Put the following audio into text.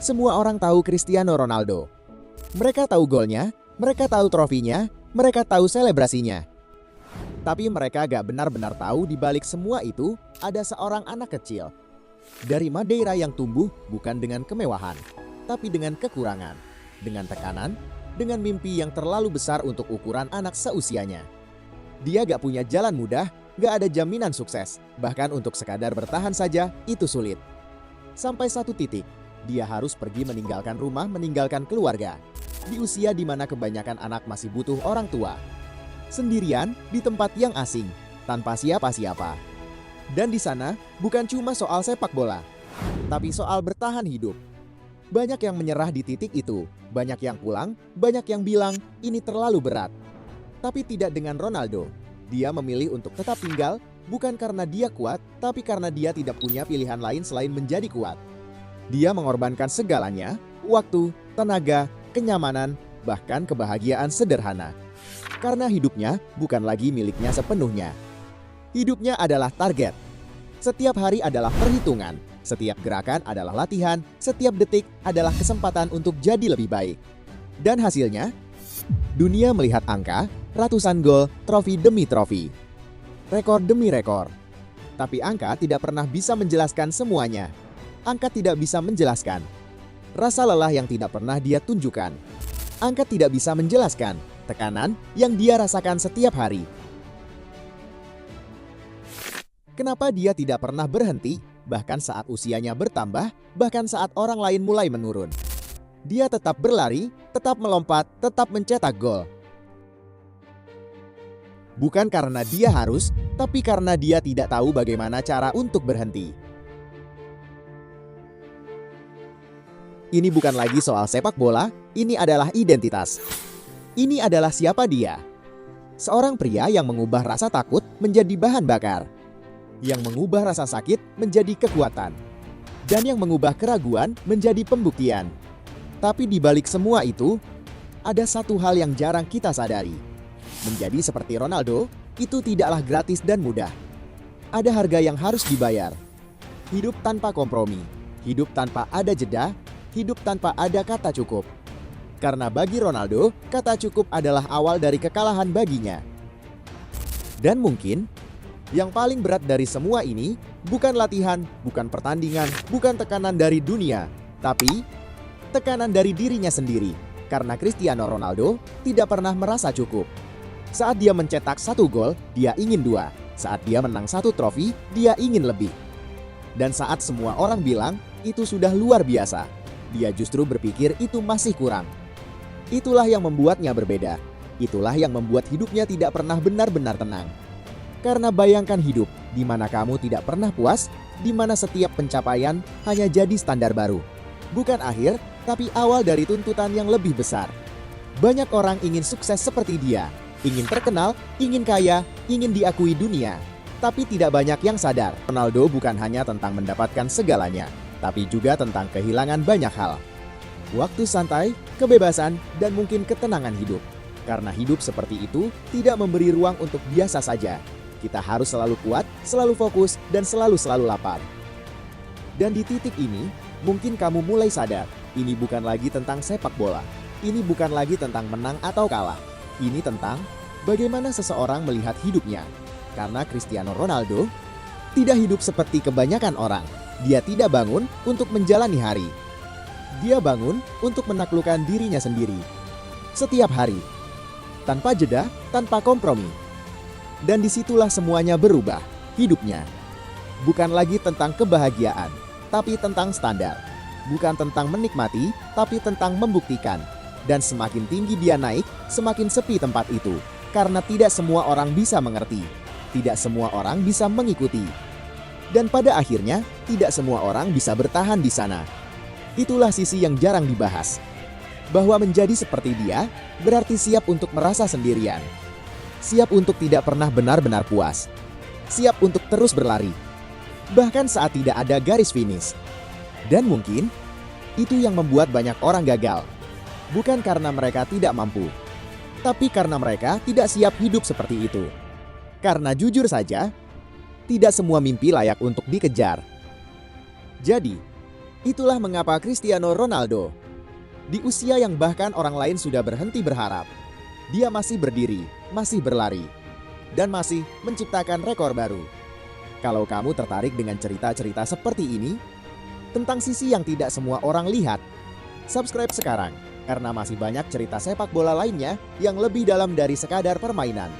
Semua orang tahu Cristiano Ronaldo. Mereka tahu golnya, mereka tahu trofinya, mereka tahu selebrasinya. Tapi mereka gak benar-benar tahu di balik semua itu ada seorang anak kecil dari Madeira yang tumbuh bukan dengan kemewahan, tapi dengan kekurangan, dengan tekanan, dengan mimpi yang terlalu besar untuk ukuran anak seusianya. Dia gak punya jalan mudah, gak ada jaminan sukses, bahkan untuk sekadar bertahan saja itu sulit. Sampai satu titik, dia harus pergi meninggalkan rumah, meninggalkan keluarga, di usia di mana kebanyakan anak masih butuh orang tua. Sendirian di tempat yang asing, tanpa siapa-siapa. Dan di sana bukan cuma soal sepak bola, tapi soal bertahan hidup. Banyak yang menyerah di titik itu, banyak yang pulang, banyak yang bilang ini terlalu berat. Tapi tidak dengan Ronaldo. Dia memilih untuk tetap tinggal, bukan karena dia kuat, tapi karena dia tidak punya pilihan lain selain menjadi kuat. Dia mengorbankan segalanya, waktu, tenaga, kenyamanan, bahkan kebahagiaan sederhana. Karena hidupnya bukan lagi miliknya sepenuhnya. Hidupnya adalah target. Setiap hari adalah perhitungan. Setiap gerakan adalah latihan. Setiap detik adalah kesempatan untuk jadi lebih baik. Dan hasilnya, dunia melihat angka, ratusan gol, trofi demi trofi. Rekor demi rekor. Tapi angka tidak pernah bisa menjelaskan semuanya. Angka tidak bisa menjelaskan rasa lelah yang tidak pernah dia tunjukkan. Angka tidak bisa menjelaskan tekanan yang dia rasakan setiap hari. Kenapa dia tidak pernah berhenti, bahkan saat usianya bertambah, bahkan saat orang lain mulai menurun. Dia tetap berlari, tetap melompat, tetap mencetak gol. Bukan karena dia harus, tapi karena dia tidak tahu bagaimana cara untuk berhenti. Ini bukan lagi soal sepak bola, ini adalah identitas. Ini adalah siapa dia. Seorang pria yang mengubah rasa takut menjadi bahan bakar. Yang mengubah rasa sakit menjadi kekuatan. Dan yang mengubah keraguan menjadi pembuktian. Tapi di balik semua itu, ada satu hal yang jarang kita sadari. Menjadi seperti Ronaldo, itu tidaklah gratis dan mudah. Ada harga yang harus dibayar. Hidup tanpa kompromi, hidup tanpa ada jeda, hidup tanpa ada kata cukup. Karena bagi Ronaldo, kata cukup adalah awal dari kekalahan baginya. Dan mungkin, yang paling berat dari semua ini, bukan latihan, bukan pertandingan, bukan tekanan dari dunia, tapi tekanan dari dirinya sendiri. Karena Cristiano Ronaldo tidak pernah merasa cukup. Saat dia mencetak 1 gol, dia ingin 2. Saat dia menang 1 trofi, dia ingin lebih. Dan saat semua orang bilang, itu sudah luar biasa, dia justru berpikir itu masih kurang. Itulah yang membuatnya berbeda. Itulah yang membuat hidupnya tidak pernah benar-benar tenang. Karena bayangkan hidup di mana kamu tidak pernah puas, di mana setiap pencapaian hanya jadi standar baru. Bukan akhir, tapi awal dari tuntutan yang lebih besar. Banyak orang ingin sukses seperti dia, ingin terkenal, ingin kaya, ingin diakui dunia. Tapi tidak banyak yang sadar, Ronaldo bukan hanya tentang mendapatkan segalanya, tapi juga tentang kehilangan banyak hal. Waktu santai, kebebasan, dan mungkin ketenangan hidup. Karena hidup seperti itu tidak memberi ruang untuk biasa saja. Kita harus selalu kuat, selalu fokus, dan selalu lapar. Dan di titik ini, mungkin kamu mulai sadar, ini bukan lagi tentang sepak bola. Ini bukan lagi tentang menang atau kalah. Ini tentang bagaimana seseorang melihat hidupnya. Karena Cristiano Ronaldo tidak hidup seperti kebanyakan orang. Dia tidak bangun untuk menjalani hari. Dia bangun untuk menaklukkan dirinya sendiri. Setiap hari. Tanpa jeda, tanpa kompromi. Dan disitulah semuanya berubah. Hidupnya. Bukan lagi tentang kebahagiaan, tapi tentang standar. Bukan tentang menikmati, tapi tentang membuktikan. Dan semakin tinggi dia naik, semakin sepi tempat itu. Karena tidak semua orang bisa mengerti. Tidak semua orang bisa mengikuti. Dan pada akhirnya, tidak semua orang bisa bertahan di sana. Itulah sisi yang jarang dibahas. Bahwa menjadi seperti dia, berarti siap untuk merasa sendirian. Siap untuk tidak pernah benar-benar puas. Siap untuk terus berlari. Bahkan saat tidak ada garis finish. Dan mungkin, itu yang membuat banyak orang gagal. Bukan karena mereka tidak mampu, tapi karena mereka tidak siap hidup seperti itu. Karena jujur saja, tidak semua mimpi layak untuk dikejar. Jadi, Itulah mengapa Cristiano Ronaldo, di usia yang bahkan orang lain sudah berhenti berharap, dia masih berdiri, masih berlari, dan masih menciptakan rekor baru. Kalau kamu tertarik dengan cerita-cerita seperti ini, tentang sisi yang tidak semua orang lihat, subscribe sekarang, karena masih banyak cerita sepak bola lainnya yang lebih dalam dari sekadar permainan.